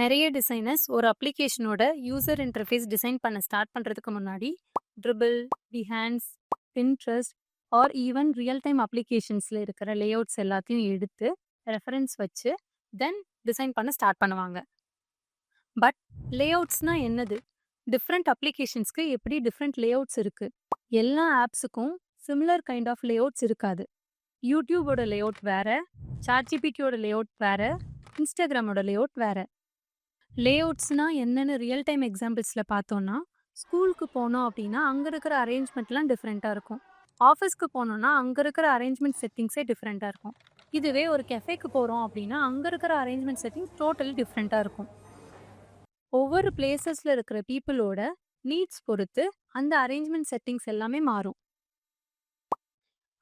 நிறைய டிசைனர்ஸ் ஒரு அப்ளிகேஷனோட யூசர் இன்டர்ஃபேஸ் டிசைன் பண்ண ஸ்டார்ட் பண்றதுக்கு முன்னாடி Dribbble, Behance, Pinterest or even real time அப்ளிகேஷன்ஸ்ல இருக்கிற லேஅவுட்ஸ் எல்லாத்தையும் எடுத்து ரெஃபரன்ஸ் வச்சு தென் டிசைன் பண்ண ஸ்டார்ட் பண்ணுவாங்க. பட் லேஅவுட்ஸ்னா என்னது? டிஃப்ரெண்ட் அப்ளிகேஷன்ஸ்க்கு எப்படி டிஃப்ரெண்ட் லேஅவுட்ஸ் இருக்கு? எல்லா ஆப்ஸுக்கும் சிமிலர் கைண்ட் ஆஃப் லேஅவுட்ஸ் இருக்காது. யூடியூபோட லேஅவுட் வேற, சாட்ஜிபிடியோட லேஅவுட் வேற, இன்ஸ்டாகிராமோட லேஅவுட் வேற. லேஅவுட்ஸ்னா என்னன்னு ரியல் டைம் எக்ஸாம்பிள்ஸ்ல பார்த்தோம்னா, ஸ்கூலுக்கு போனோம் அப்படின்னா அங்க இருக்கிற அரேஞ்ச்மெண்ட்லாம் டிஃப்ரெண்ட்டா இருக்கும். ஆஃபீஸ்க்கு போனோம்னா அங்க இருக்கிற அரேஞ்ச்மெண்ட் செட்டிங்ஸே டிஃப்ரெண்ட்டா இருக்கும். இதுவே ஒரு கெஃபேக்கு போறோம் அப்படின்னா அங்க இருக்கிற அரேஞ்ச்மெண்ட் செட்டிங் டோட்டலி டிஃப்ரெண்ட்டா இருக்கும். ஒவ்வொரு பிளேசஸ்ல இருக்கிற பீப்புளோட நீட்ஸ் பொறுத்து அந்த அரேஞ்ச்மெண்ட் செட்டிங்ஸ் எல்லாமே மாறும்.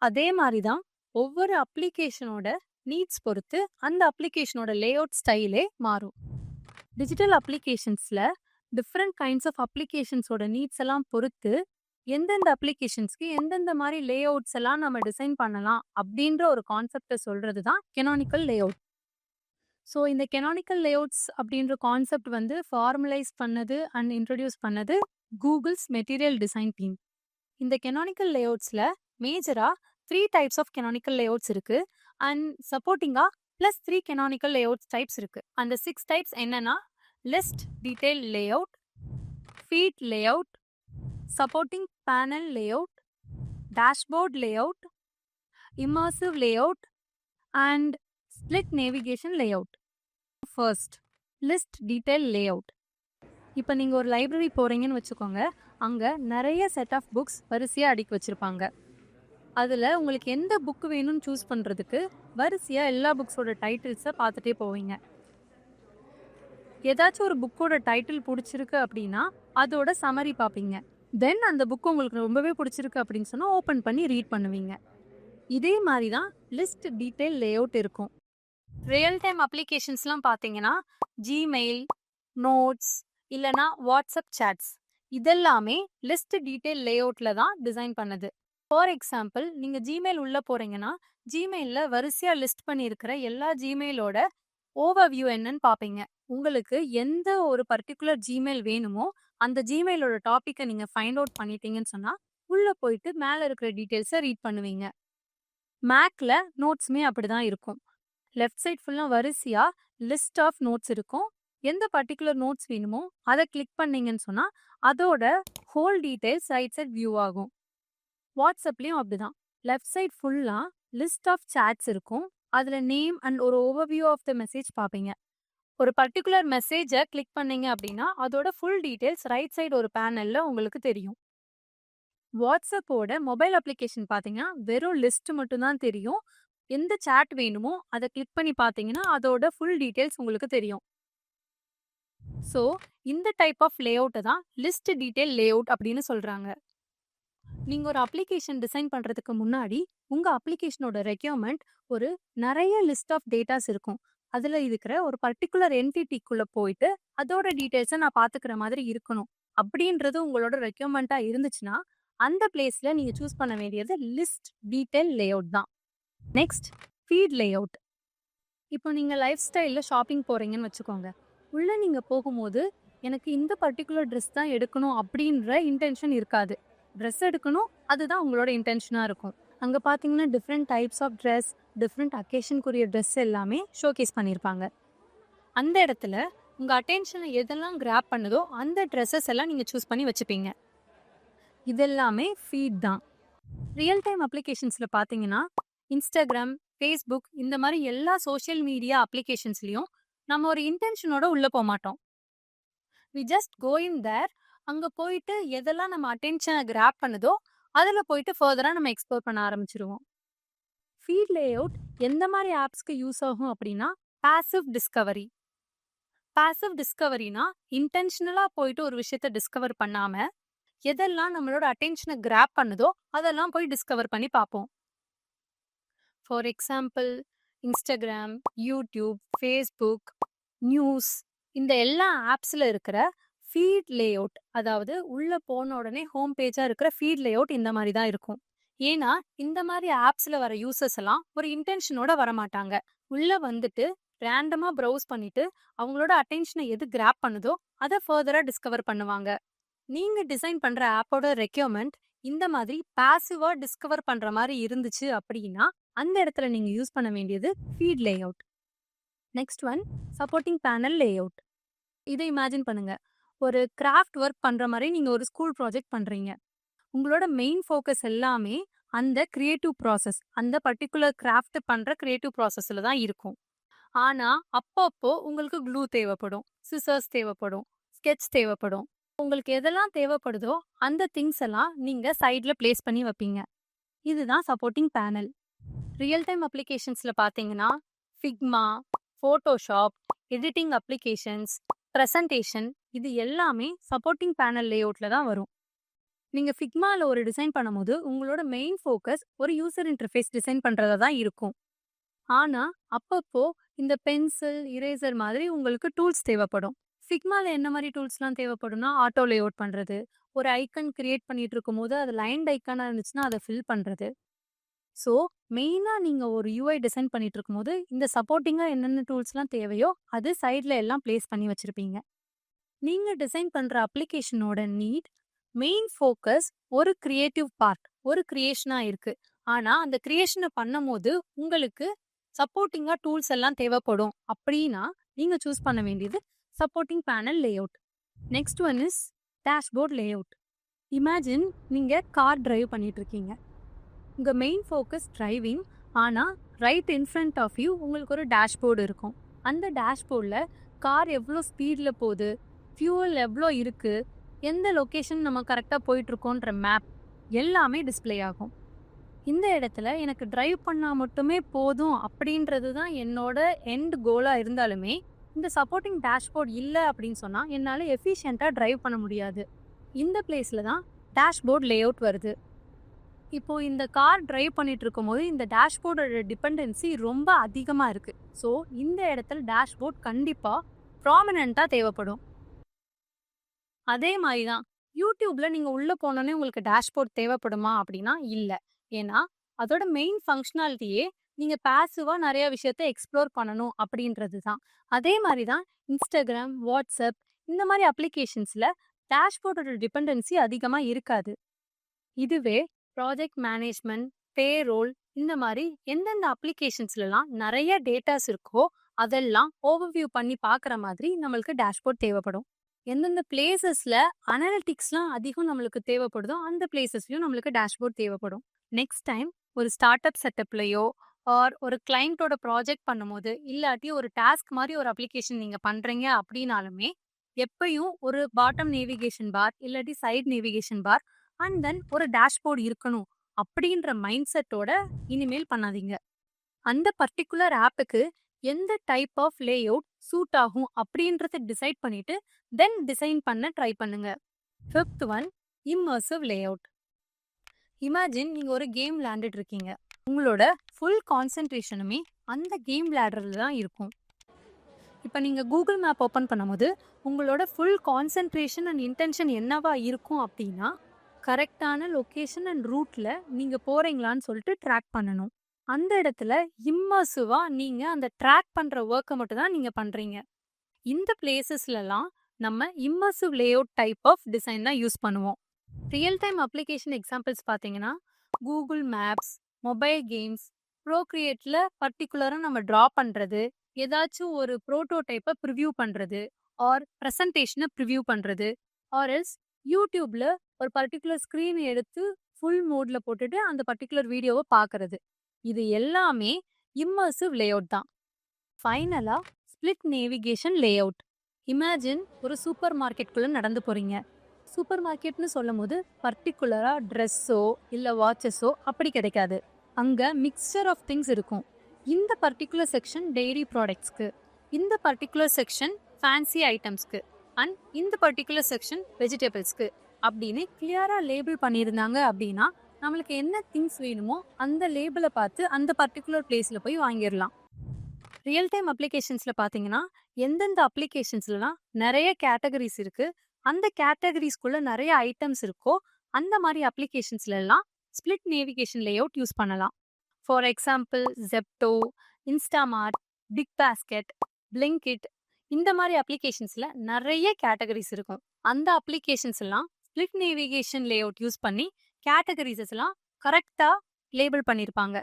அதே மாதிரி தான் ஒவ்வொரு அப்ளிகேஷனோட நீட்ஸ் பொறுத்து அந்த அப்ளிகேஷனோட லேஅவுட் ஸ்டைலே மாறும். டிஜிட்டல் அப்ளிகேஷன்ஸ்ல டிஃப்ரெண்ட் கைண்ட்ஸ் ஆஃப் அப்ளிகேஷன்ஸோட நீட்ஸ் எல்லாம் பொறுத்து எந்தெந்த அப்ளிகேஷன்ஸ்க்கு எந்தெந்த மாதிரி லேஅவுட்ஸ் எல்லாம் நம்ம டிசைன் பண்ணலாம் அப்படின்ற ஒரு கான்செப்டை சொல்றது தான் கெனானிக்கல் லேஅவுட். ஸோ இந்த கெனானிக்கல் லேஅவுட்ஸ் அப்படின்ற கான்செப்ட் வந்து ஃபார்மலைஸ் பண்ணது அண்ட் இன்ட்ரடியூஸ் பண்ணது கூகுள்ஸ் மெட்டீரியல் டிசைன் டீம். இந்த கெனானிக்கல் லேஅவுட்ஸ்ல மேஜரா 3 டைப்ஸ் ஆஃப் கெனானிக்கல் லேஅவுட்ஸ் இருக்கு அண்ட் சப்போர்ட்டிங்கா ப்ளஸ் 3 கெனானிக்கல் லேஅவுட்ஸ் டைப்ஸ் இருக்கு. அந்த 6 டைப்ஸ் என்னன்னா list detail layout, feed layout, supporting panel layout, dashboard layout, immersive layout and split navigation layout. First, list detail layout. இப்போ நீங்கள் ஒரு லைப்ரரி போகிறீங்கன்னு வச்சுக்கோங்க. அங்கே நிறைய செட் ஆஃப் புக்ஸ் வரிசையாக அடுக்கி வச்சுருப்பாங்க. அதில் உங்களுக்கு எந்த புக் வேணும்னு சூஸ் பண்ணுறதுக்கு வரிசையாக எல்லா புக்ஸோட டைட்டில்ஸை பார்த்துட்டே போவீங்க. ஏதாச்சும் ஒரு புக்கோட டைட்டில் பிடிச்சிருக்கு அப்படின்னா அதோட சமரி பார்ப்பீங்க. தென் அந்த புக் உங்களுக்கு ரொம்பவே பிடிச்சிருக்கு அப்படின்னு சொன்னால் ஓப்பன் பண்ணி ரீட் பண்ணுவீங்க. இதே மாதிரி தான் லிஸ்ட் டீடைல் லேஅவுட் இருக்கும். ரியல் டைம் அப்ளிகேஷன்ஸ்லாம் பார்த்தீங்கன்னா ஜிமெயில், நோட்ஸ் இல்லைனா வாட்ஸ்அப் சேட்ஸ் இதெல்லாமே லிஸ்ட் டீடைல் லேஅவுட்டில் தான் டிசைன் பண்ணுது. ஃபார் எக்ஸாம்பிள், நீங்கள் ஜிமெயில் உள்ளே போகிறீங்கன்னா ஜிமெயிலில் வரிசையாக லிஸ்ட் பண்ணியிருக்கிற எல்லா ஜிமெயிலோட ஓவர்வியூ என்னன்னு பார்ப்பீங்க. உங்களுக்கு எந்த ஒரு பர்டிகுலர் ஜிமெயில் வேணுமோ அந்த ஜிமெயிலோட டாப்பிக்கை நீங்கள் ஃபைண்ட் அவுட் பண்ணிட்டீங்கன்னு சொன்னால் உள்ளே போயிட்டு மேலே இருக்கிற டீட்டெயில்ஸை ரீட் பண்ணுவீங்க. மேக்கில் நோட்ஸுமே அப்படி தான் இருக்கும். லெஃப்ட் சைட் ஃபுல்லாக வரிசையாக லிஸ்ட் ஆஃப் நோட்ஸ் இருக்கும். எந்த பர்டிகுலர் நோட்ஸ் வேணுமோ அதை கிளிக் பண்ணீங்கன்னு சொன்னால் அதோட whole details right side view ஆகும். வாட்ஸ்அப்லேயும் அப்படிதான். லெஃப்ட் சைட் ஃபுல்லாக லிஸ்ட் ஆஃப் சேட்ஸ் இருக்கும். அதில் நேம் அண்ட் ஒரு ஓவர்வியூ ஆஃப் த மெசேஜ் பார்ப்பீங்க. ஒரு பர்டிகுலர் மெசேஜை கிளிக் பண்ணீங்க அப்படின்னா அதோட ஃபுல் டீட்டெயில்ஸ் ரைட் சைடு ஒரு பேனலில் உங்களுக்கு தெரியும். வாட்ஸ்அப்போட மொபைல் அப்ளிகேஷன் பார்த்தீங்கன்னா வெறும் லிஸ்ட் மட்டும்தான் தெரியும். எந்த சேட் வேணுமோ அதை கிளிக் பண்ணி பார்த்தீங்கன்னா அதோட ஃபுல் டீட்டெயில்ஸ் உங்களுக்கு தெரியும். ஸோ இந்த டைப் ஆஃப் லேஅவுட்டை தான் லிஸ்ட் டீடைல் லேஅவுட் அப்படின்னு சொல்கிறாங்க. நீங்கள் ஒரு அப்ளிகேஷன் டிசைன் பண்ணுறதுக்கு முன்னாடி உங்கள் அப்ளிகேஷனோட ரெக்யர்மெண்ட் ஒரு நிறைய லிஸ்ட் ஆஃப் டேட்டாஸ் இருக்கும். அதில் இருக்கிற ஒரு பர்டிகுலர் என்டிட்டிக்குள்ளே போயிட்டு அதோட டீட்டெயில்ஸை நான் பார்த்துக்கிற மாதிரி இருக்கணும் அப்படின்றது உங்களோட ரெக்யர்மெண்ட்டாக இருந்துச்சுன்னா அந்த பிளேஸில் நீங்கள் சூஸ் பண்ண வேண்டியது லிஸ்ட் டீடைல் லேஅவுட் தான். Next, feed layout. இப்போ நீங்கள் லைஃப் ஸ்டைலில் ஷாப்பிங் போகிறீங்கன்னு வச்சுக்கோங்க. உள்ளே நீங்கள் போகும்போது எனக்கு இந்த பர்டிகுலர் ட்ரெஸ் தான் எடுக்கணும் அப்படின்ற இன்டென்ஷன் இருக்காது. ட்ரெஸ் எடுக்கணும் அதுதான் உங்களோட இன்டென்ஷனாக இருக்கும். அங்கே பார்த்தீங்கன்னா different types of dress, different அக்கேஷனுக்குரிய ட்ரெஸ் எல்லாமே ஷோகேஸ் பண்ணியிருப்பாங்க. அந்த இடத்துல உங்கள் அட்டென்ஷனை எதெல்லாம் கிராப் பண்ணுதோ அந்த ட்ரெஸ்ஸஸ் எல்லாம் நீங்கள் சூஸ் பண்ணி வச்சுப்பீங்க. இதெல்லாமே ஃபீட் தான். ரியல் டைம் அப்ளிகேஷன்ஸில் பார்த்தீங்கன்னா இன்ஸ்டாகிராம், ஃபேஸ்புக் இந்த மாதிரி எல்லா சோஷியல் மீடியா அப்ளிகேஷன்ஸ்லையும் நம்ம ஒரு இன்டென்ஷனோட உள்ளே போக மாட்டோம். வி ஜஸ்ட் கோ இன் தேர். அங்கே போயிட்டு எதெல்லாம் நம்ம அட்டென்ஷனை கிராப் பண்ணுதோ அதில் போயிட்டு ஃபர்தராக நம்ம எக்ஸ்ப்ளோர் பண்ண ஆரம்பிச்சிருவோம். ஃபீட் லேஅவுட் எந்த மாதிரி ஆப்ஸ்க்கு யூஸ் ஆகும் அப்படின்னா பாசிவ் டிஸ்கவரி. பாசிவ் டிஸ்கவரினா இன்டென்ஷனலாக போயிட்டு ஒரு விஷயத்த டிஸ்கவர் பண்ணாமல் எதெல்லாம் நம்மளோட அட்டென்ஷனை கிராப் பண்ணுதோ அதெல்லாம் போய் டிஸ்கவர் பண்ணி பார்ப்போம். For example, Instagram, YouTube, Facebook, news இந்த எல்லா ஆப்ஸில் இருக்கிற ஃபீட் லேஅவுட், அதாவது உள்ளே போன உடனே ஹோம் பேஜாக இருக்கிற ஃபீட் லேஅவுட் இந்த மாதிரி தான் இருக்கும். ஏன்னா இந்த மாதிரி ஆப்ஸில் வர யூசர்ஸ் எல்லாம் ஒரு இன்டென்ஷனோட வரமாட்டாங்க. உள்ளே வந்துட்டு ரேண்டமா ப்ரௌஸ் பண்ணிட்டு அவங்களோட அட்டென்ஷனை எது கிராப் பண்ணுதோ அதை ஃபர்தரா டிஸ்கவர் பண்ணுவாங்க. நீங்க டிசைன் பண்ற ஆப்போட ரெக்யர்மெண்ட் இந்த மாதிரி பாசிவா டிஸ்கவர் பண்ற மாதிரி இருந்துச்சு அப்படின்னா அந்த இடத்துல நீங்க யூஸ் பண்ண வேண்டியது feed layout. Next one, supporting panel layout. இதை இமேஜின் பண்ணுங்க. ஒரு கிராஃப்ட் ஒர்க் பண்ற மாதிரி நீங்க ஒரு ஸ்கூல் ப்ராஜெக்ட் பண்றீங்க. உங்களோட மெயின் ஃபோக்கஸ் எல்லாமே அந்த கிரியேட்டிவ் ப்ராசஸ், அந்த பர்டிகுலர் கிராஃப்ட் பண்ற கிரியேட்டிவ் ப்ராசஸ்ல தான் இருக்கும். ஆனா அப்பப்போ உங்களுக்கு க்ளூ தேவைப்படும், சிசர்ஸ் தேவைப்படும், ஸ்கெட்ச் தேவைப்படும். உங்களுக்கு எதெல்லாம் தேவைப்படுதோ அந்த திங்ஸ் எல்லாம் நீங்க சைட்ல பிளேஸ் பண்ணி வைப்பீங்க. இதுதான் சப்போர்ட்டிங் பேனல். ரியல் டைம் அப்ளிகேஷன்ஸ்ல பாத்தீங்கன்னா Figma, Photoshop, editing applications, presentation, இது எல்லாமே சப்போர்ட்டிங் பேனல் லேஅவுட்ல தான் வரும். நீங்க ஃபிக்மால ஒரு டிசைன் பண்ணும்போது உங்களோட மெயின் ஃபோக்கஸ் ஒரு யூசர் இன்டர்ஃபேஸ் டிசைன் பண்றதா தான் இருக்கும். ஆனா அப்பப்போ இந்த பென்சில், இரேசர் மாதிரி உங்களுக்கு டூல்ஸ் தேவைப்படும். ஃபிக்மால என்ன மாதிரி டூல்ஸ்லாம் தேவைப்படும்னா ஆட்டோ லேஅவுட் பண்றது, ஒரு ஐக்கன் கிரியேட் பண்ணிட்டு இருக்கும்போது அது லைன்ட் ஐக்கனா இருந்துச்சுன்னா அதை ஃபில் பண்றது. ஸோ மெயினா நீங்க ஒரு யூஐ டிசைன் பண்ணிட்டு இருக்கும்போது இந்த சப்போர்ட்டிங்கா என்னென்ன டூல்ஸ்லாம் தேவையோ அது சைட்ல எல்லாம் பிளேஸ் பண்ணி வச்சிருப்பீங்க. நீங்க டிசைன் பண்ற அப்ளிகேஷனோட நீட், மெயின் ஃபோக்கஸ் ஒரு கிரியேட்டிவ் பார்ட், ஒரு கிரியேஷனா இருக்கு. ஆனா அந்த கிரியேஷனை பண்ணும்போது உங்களுக்கு சப்போர்ட்டிங்கா டூல்ஸ் எல்லாம் தேவைப்படும் அப்படின்னா நீங்க சூஸ் பண்ண வேண்டியது supporting panel layout. Next one is dashboard layout. Imagine நீங்க கார் டிரைவ் பண்ணிட்டு இருக்கீங்க. உங்க மெயின் ஃபோக்கஸ் டிரைவிங். ஆனா right in front of you உங்களுக்கு ஒரு டேஷ்போர்டு இருக்கும். அந்த டேஷ்போர்டில் கார் எவ்வளோ ஸ்பீடில் போகுது, ஃபியூவல் எவ்வளோ இருக்கு, எந்த லொக்கேஷன் நம்ம கரெக்டாக போயிட்டுருக்கோன்ற மேப் எல்லாமே டிஸ்ப்ளே ஆகும். இந்த இடத்துல எனக்கு டிரைவ் பண்ணால் மட்டுமே போதும் அப்படின்றது தான் என்னோட எண்ட் கோலாக இருந்தாலுமே இந்த சப்போர்ட்டிங் டேஷ்போர்ட் இல்லை அப்படின்னு சொன்னால் என்னால் எஃபிஷியண்ட்டாக டிரைவ் பண்ண முடியாது. இந்த பிளேஸில் தான் டேஷ்போர்ட் லேஅவுட் வருது. இப்போ இந்த கார் டிரைவ் பண்ணிட்டு இருக்கும்போது இந்த டேஷ்போர்டோட டிபெண்டன்சி ரொம்ப அதிகமாக இருக்குது. ஸோ இந்த இடத்துல டேஷ்போர்ட் கண்டிப்பாக ப்ராமினெண்ட்டாக தேவைப்படும். அதே மாதிரி தான் யூடியூப்ல நீங்கள் உள்ளே போனோன்னே உங்களுக்கு டேஷ்போர்ட் தேவைப்படுமா அப்படின்னா இல்லை. ஏன்னா அதோட மெயின் ஃபங்க்ஷனாலிட்டியே நீங்கள் பாசிவாக நிறைய விஷயத்த எக்ஸ்ப்ளோர் பண்ணணும் அப்படின்றது தான். அதே மாதிரி தான் இன்ஸ்டாகிராம், வாட்ஸ்அப் இந்த மாதிரி அப்ளிகேஷன்ஸில் டேஷ்போர்டோட டிபெண்டன்சி அதிகமாக இருக்காது. இதுவே ப்ராஜெக்ட் மேனேஜ்மெண்ட், பேரோல் இந்த மாதிரி எந்தெந்த அப்ளிகேஷன்ஸ்லாம் நிறைய டேட்டாஸ் இருக்கோ அதெல்லாம் ஓவர்வியூ பண்ணி பார்க்குற மாதிரி நம்மளுக்கு டேஷ்போர்ட் தேவைப்படும். எந்தெந்த பிளேசஸில் அனலிட்டிக்ஸ்லாம் அதிகம் நம்மளுக்கு தேவைப்படுதோ அந்த பிளேசஸ்லையும் நம்மளுக்கு டேஷ்போர்ட் தேவைப்படும். நெக்ஸ்ட் டைம் ஒரு ஸ்டார்ட் அப் செட்டப்லையோ ஆர் ஒரு கிளைண்ட்டோட ப்ராஜெக்ட் பண்ணும்போது இல்லாட்டி ஒரு டாஸ்க் மாதிரி ஒரு அப்ளிகேஷன் நீங்கள் பண்ணுறீங்க அப்படின்னாலுமே எப்பயும் ஒரு பாட்டம் நேவிகேஷன் பார் இல்லாட்டி side navigation bar and then ஒரு டேஷ்போர்ட் இருக்கணும் அப்படின்ற மைண்ட் செட்டோட இனிமேல் பண்ணாதீங்க. அந்த பர்டிகுலர் ஆப்புக்கு எந்த டைப் ஆஃப் லேஅவுட் சூட் ஆகும் அப்படின்றத டிசைட் பண்ணிட்டு தென் டிசைன் பண்ண ட்ரை பண்ணுங்க. Fifth one, immersive layout. Imagine நீங்க ஒரு கேம் விளையாண்டுட்டு இருக்கீங்க. உங்களோட ஃபுல் கான்சென்ட்ரேஷனுமே அந்த கேம் விளையாடுறதுல தான் இருக்கும். இப்போ நீங்கள் கூகுள் மேப் ஓப்பன் பண்ணும்போது உங்களோட ஃபுல் கான்சென்ட்ரேஷன் அண்ட் இன்டென்ஷன் என்னவா இருக்கும் அப்படின்னா கரெக்டான லொக்கேஷன் அண்ட் ரூட்டில் நீங்கள் போகிறீங்களான்னு சொல்லிட்டு ட்ராக் பண்ணணும். அந்த இடத்துல இம்மர்சிவாக நீங்கள் அந்த ட்ராக் பண்ணுற ஒர்க்கை மட்டும் தான் நீங்கள் பண்ணுறீங்க. இந்த பிளேசஸ்லலாம் நம்ம immersive layout type of design தான் யூஸ் பண்ணுவோம். ரியல் டைம் அப்ளிகேஷன் எக்ஸாம்பிள்ஸ் பார்த்தீங்கன்னா கூகுள் மேப்ஸ், மொபைல் கேம்ஸ், ப்ரோக்ரியேட்டில் பர்டிகுலராக நம்ம ட்ரா பண்ணுறது, ஏதாச்சும் ஒரு ப்ரோட்டோடைப்பை ப்ரிவ்யூ பண்ணுறது ஆர் ப்ரெசன்டேஷனை ப்ரிவ்யூ பண்ணுறது ஆர் எல்ஸ் யூடியூப்பில் ஒரு பர்டிகுலர் ஸ்க்ரீன் எடுத்து ஃபுல் மோடில் போட்டுட்டு அந்த பர்டிகுலர் வீடியோவை பார்க்கறது. இது எல்லாமே இம்மர்சிவ் லேஅவுட் தான். ஃபைனலாக ஸ்ப்ளிட் நேவிகேஷன் லேஅவுட். இமேஜின் ஒரு சூப்பர் மார்க்கெட்குள்ளே நடந்து போகிறீங்க. சூப்பர் மார்க்கெட்னு சொல்லும் போது பர்டிகுலராக ட்ரெஸ்ஸோ இல்லை வாட்சஸோ அப்படி கிடைக்காது. அங்கே மிக்சர் ஆஃப் திங்ஸ் இருக்கும். இந்த பர்டிகுலர் செக்ஷன் டெய்ரி ப்ராடக்ட்ஸ்க்கு, இந்த பர்டிகுலர் செக்ஷன் ஃபேன்சி ஐட்டம்ஸ்க்கு அண்ட் இந்த பர்டிகுலர் செக்ஷன் வெஜிடபிள்ஸ்க்கு அப்படின்னு கிளியராக லேபிள் பண்ணியிருந்தாங்க அப்படின்னா நம்மளுக்கு என்ன திங்ஸ் வேணுமோ அந்த லேபிளை பார்த்து அந்த பர்டிகுலர் பிளேஸில் போய் வாங்கிடலாம். ரியல் டைம் அப்ளிகேஷன்ஸில் பார்த்தீங்கன்னா எந்தெந்த அப்ளிகேஷன்ஸ்லாம் நிறைய கேட்டகரிஸ் இருக்குது, அந்த கேட்டகரிஸ்குள்ளே நிறைய ஐட்டம்ஸ் இருக்கோ அந்த மாதிரி அப்ளிகேஷன்ஸ்லாம் ஸ்ப்ளிட் நேவிகேஷன் லேஅவுட் யூஸ் பண்ணலாம். For example Zepto, Instamart, big basket, Blinkit இந்த மாதிரி அப்ளிகேஷன்ஸ்ல நிறைய கேட்டகரிஸ் இருக்கும். அந்த அப்ளிகேஷன்ஸ் எல்லாம் ஸ்பிளிட் நேவிகேஷன் லேஅவுட் யூஸ் பண்ணி கேட்டகரிஸஸ் எல்லாம் கரெக்டா லேபிள் பண்ணியிருப்பாங்க.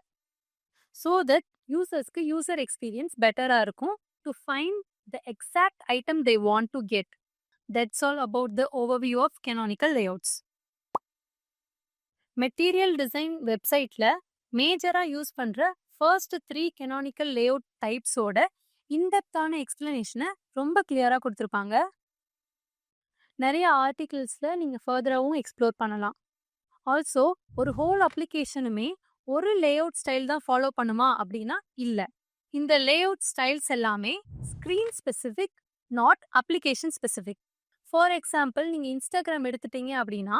ஸோ தட் யூசர்ஸ்க்கு யூசர் எக்ஸ்பீரியன்ஸ் பெட்டரா இருக்கும் to find the exact item they want to get. That's all about the overview of canonical layouts. Material design வெப்சைட்ல மேஜரா யூஸ் பண்ற ஃபர்ஸ்ட் 3 கெனானிக்கல் லேஅவுட் டைப்ஸோட இன்டெப்தான எக்ஸ்பிளனேஷனை ரொம்ப கிளியரா கொடுத்துருப்பாங்க. நிறைய ஆர்டிகிள்ஸ்ல நீங்க ஃபர்தராகவும் எக்ஸ்ப்ளோர் பண்ணலாம். ஆல்சோ ஒரு ஹோல் அப்ளிகேஷனுமே ஒரு லேஅவுட் ஸ்டைல் தான் ஃபாலோ பண்ணுமா அப்படின்னா இல்லை. இந்த லேஅவுட் ஸ்டைல்ஸ் எல்லாமே screen specific, not application specific. For example, நீங்கள் இன்ஸ்டாகிராம் எடுத்துட்டீங்க அப்படின்னா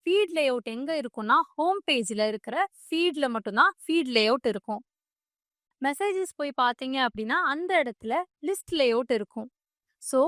ஃபீட் லேஅவுட் எங்கே இருக்கும்னா ஹோம் பேஜில் இருக்கிற ஃபீடில் மட்டும்தான் ஃபீட் லேஅவுட் இருக்கும். மெசேஜஸ் போய் பார்த்தீங்க அப்படின்னா அந்த இடத்துல லிஸ்ட் லேஅவுட் இருக்கும். ஸோ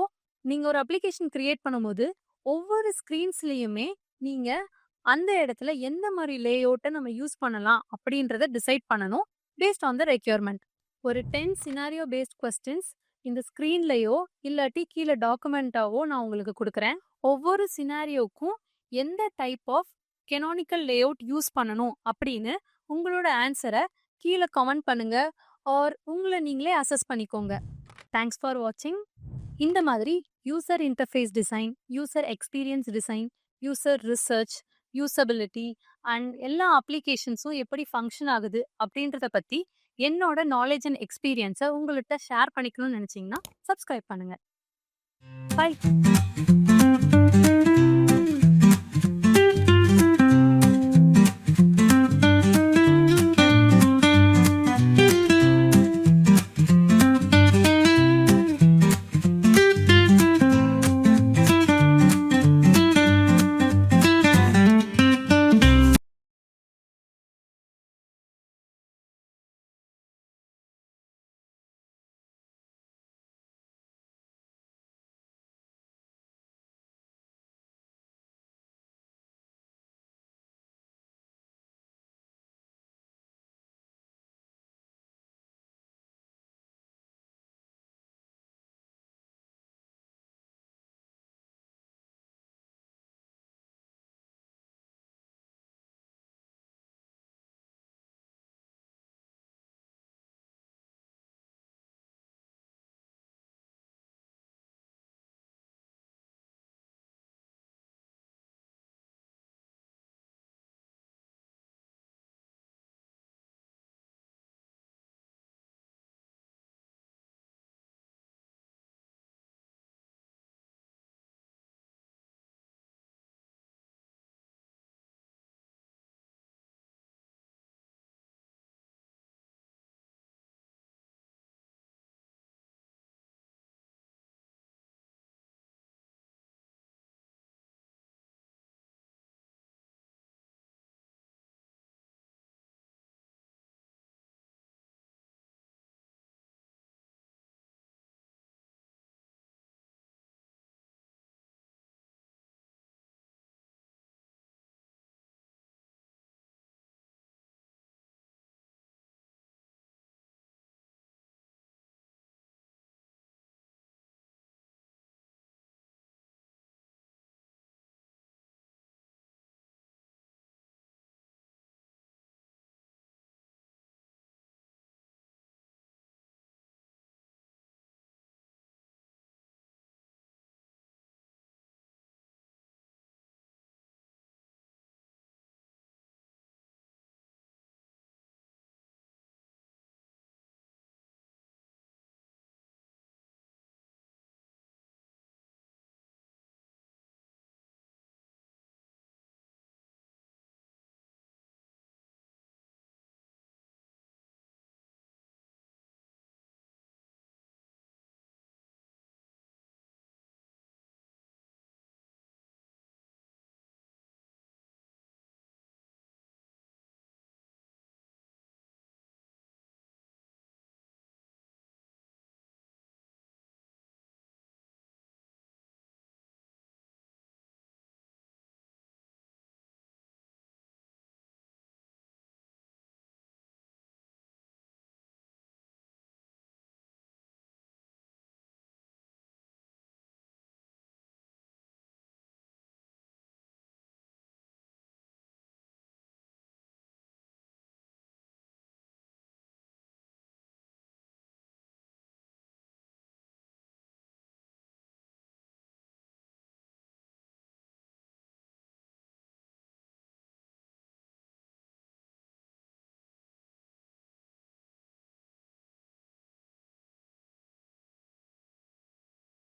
நீங்கள் ஒரு அப்ளிகேஷன் கிரியேட் பண்ணும்போது ஒவ்வொரு ஸ்க்ரீன்ஸ்லேயுமே நீங்கள் அந்த இடத்துல எந்த மாதிரி லேஅவுட்டை நம்ம யூஸ் பண்ணலாம் அப்படின்றத டிசைட் பண்ணணும் பேஸ்ட் ஆன் த ரெக்யர்மெண்ட். ஒரு 10 சினாரியோ பேஸ்ட் கொஸ்டின்ஸ் இந்த ஸ்க்ரீன்லையோ இல்லாட்டி கீழே டாக்குமெண்ட்டாவோ நான் உங்களுக்கு கொடுக்குறேன். ஒவ்வொரு சினாரியோக்கும் எந்த type of canonical layout use பண்ணணும் அப்படின்னு உங்களோட ஆன்சரை கீழே கமெண்ட் பண்ணுங்க ஆர் உங்களை நீங்களே அசஸ் பண்ணிக்கோங்க. தேங்க்ஸ் ஃபார் வாட்சிங். இந்த மாதிரி user interface design, user experience design, user research, usability and எல்லா அப்ளிகேஷன்ஸும் எப்படி ஃபங்க்ஷன் ஆகுது அப்படின்றத பற்றி என்னோட நாலேஜ் அண்ட் எக்ஸ்பீரியன்ஸை உங்கள்கிட்ட ஷேர் பண்ணிக்கணும்னு நினச்சிங்கன்னா சப்ஸ்கிரைப் பண்ணுங்கள். பை.